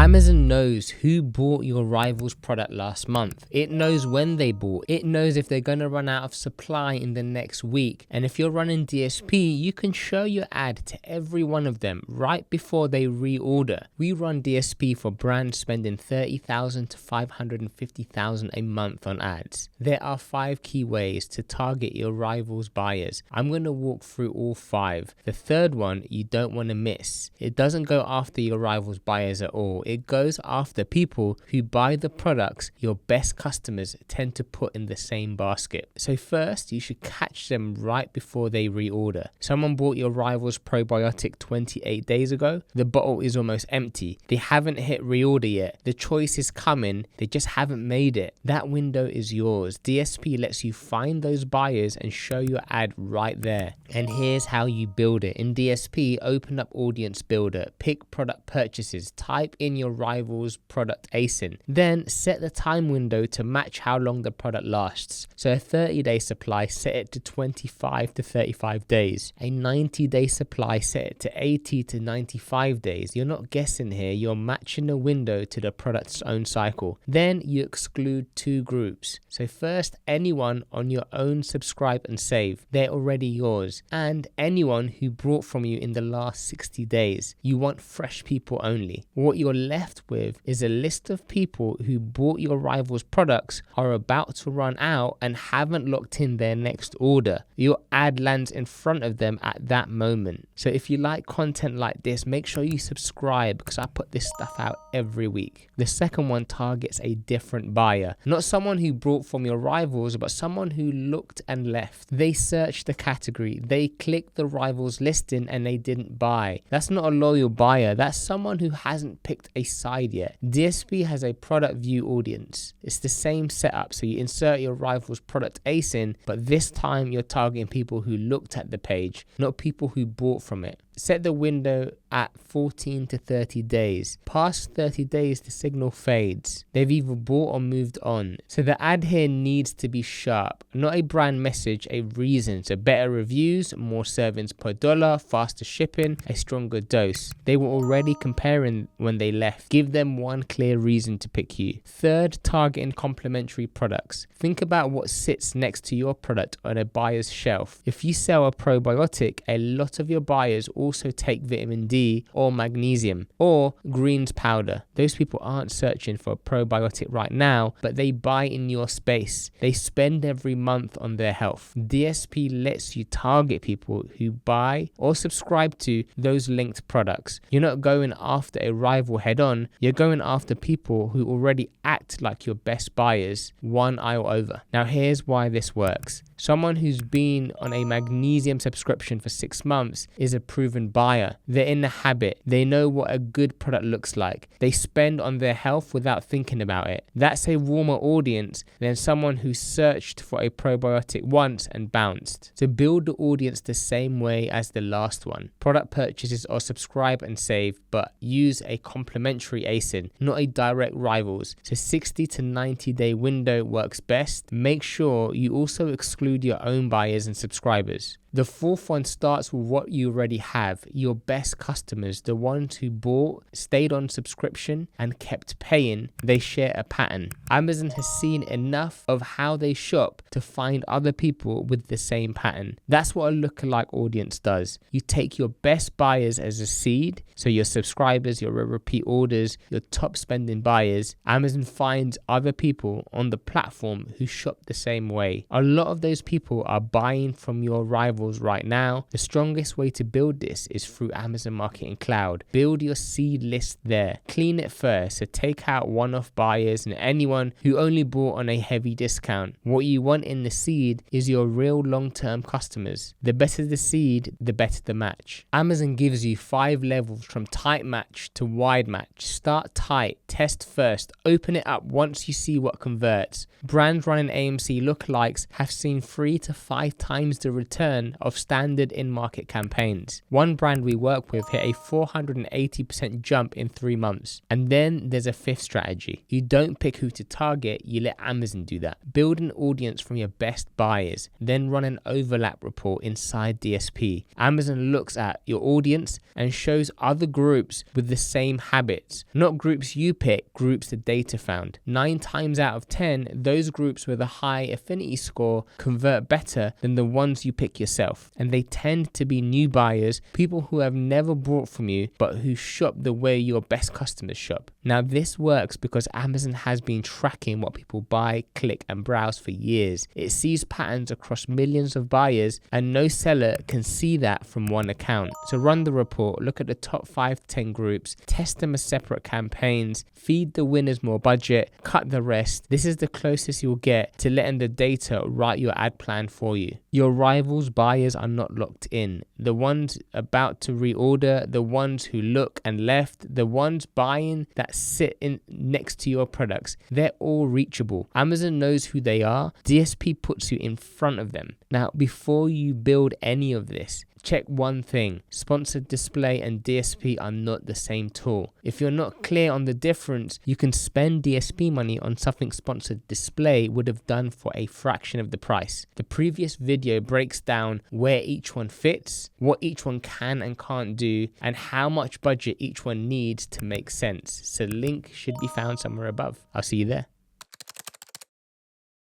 Amazon knows who bought your rival's product last month. It knows when they bought. It knows if they're going to run out of supply in the next week. And if you're running DSP, you can show your ad to every one of them right before they reorder. We run DSP for brands spending $30,000 to $550,000 a month on ads. There are 5 key ways to target your rival's buyers. I'm going to walk through all 5. The third one you don't want to miss. It doesn't go after your rival's buyers at all. It goes after people who buy the products your best customers tend to put in the same basket. So first, you should catch them right before they reorder. Someone bought your rival's probiotic 28 days ago. The bottle is almost empty. They haven't hit reorder yet. The choice is coming. They just haven't made it. That window is yours. DSP lets you find those buyers and show your ad right there. And here's how you build it. In DSP, open up Audience Builder, pick product purchases, type in your rival's product ASIN. Then set the time window to match how long the product lasts. So a 30-day supply, set it to 25 to 35 days. A 90-day supply, set it to 80 to 95 days. You're not guessing here, you're matching the window to the product's own cycle. Then you exclude 2 groups. So first, anyone on your own subscribe and save. They're already yours. And anyone who bought from you in the last 60 days. You want fresh people only. What you're left with is a list of people who bought your rival's products, are about to run out and haven't locked in their next order. Your ad lands in front of them at that moment. So if you like content like this, make sure you subscribe because I put this stuff out every week. The second one targets a different buyer. Not someone who bought from your rivals, but someone who looked and left. They searched the category, they clicked the rival's listing and they didn't buy. That's not a loyal buyer. That's someone who hasn't picked a side yet. DSP has a product view audience. It's the same setup. So you insert your rival's product ASIN, but this time you're targeting people who looked at the page, not people who bought from it. Set the window at 14 to 30 days. Past 30 days, the signal fades. They've either bought or moved on. So the ad here needs to be sharp, not a brand message, a reason. So better reviews, more servings per dollar, faster shipping, a stronger dose. They were already comparing when they left. Give them one clear reason to pick you. Third, targeting complementary products. Think about what sits next to your product on a buyer's shelf. If you sell a probiotic, a lot of your buyers also take vitamin D or magnesium or greens powder. Those people aren't searching for a probiotic right now, but they buy in your space. They spend every month on their health. DSP lets you target people who buy or subscribe to those linked products. You're not going after a rival head on, you're going after people who already act like your best buyers one aisle over. Now here's why this works. Someone who's been on a magnesium subscription for 6 months is a proven buyer. They're in the habit. They know what a good product looks like. They spend on their health without thinking about it. That's a warmer audience than someone who searched for a probiotic once and bounced. So build the audience the same way as the last one. Product purchases or subscribe and save, but use a complementary ASIN, not a direct rivals. So 60 to 90 day window works best. Make sure you also exclude your own buyers and subscribers. The fourth one starts with what you already have, your best customers, the ones who bought, stayed on subscription, and kept paying. They share a pattern. Amazon has seen enough of how they shop to find other people with the same pattern. That's what a lookalike audience does. You take your best buyers as a seed, so your subscribers, your repeat orders, your top spending buyers. Amazon finds other people on the platform who shop the same way. A lot of those people are buying from your rivals right now. The strongest way to build this is through Amazon Marketing Cloud. Build your seed list there. Clean it first, so take out one-off buyers and anyone who only bought on a heavy discount. What you want in the seed is your real long-term customers. The better the seed, the better the match. Amazon gives you 5 levels from tight match to wide match. Start tight, test first, open it up once you see what converts. Brands running AMC lookalikes have seen 3 to 5 times the return of standard in-market campaigns. One brand we work with hit a 480% jump in 3 months. And then there's a fifth strategy. You don't pick who to target, you let Amazon do that. Build an audience from your best buyers, then run an overlap report inside DSP. Amazon looks at your audience and shows other groups with the same habits, not groups you pick, groups the data found. 9 times out of 10, those groups with a high affinity score convert better than the ones you pick yourself. And they tend to be new buyers, people who have never bought from you, but who shop the way your best customers shop. Now, this works because Amazon has been tracking what people buy, click, and browse for years. It sees patterns across millions of buyers, and no seller can see that from one account. So run the report, look at the top 5 to 10 groups, test them as separate campaigns, feed the winners more budget, cut the rest. This is the closest you'll get to letting the data write your ad plan for you. Your rivals' buyers are not locked in. The ones about to reorder, the ones who look and left, the ones buying that sit in next to your products, they're all reachable. Amazon knows who they are. DSP puts you in front of them. Now, before you build any of this, check one thing. Sponsored display and DSP are not the same tool. If you're not clear on the difference, you can spend DSP money on something sponsored display would have done for a fraction of the price. The previous video breaks down where each one fits, what each one can and can't do, and how much budget each one needs to make sense. So the link should be found somewhere above. I'll see you there.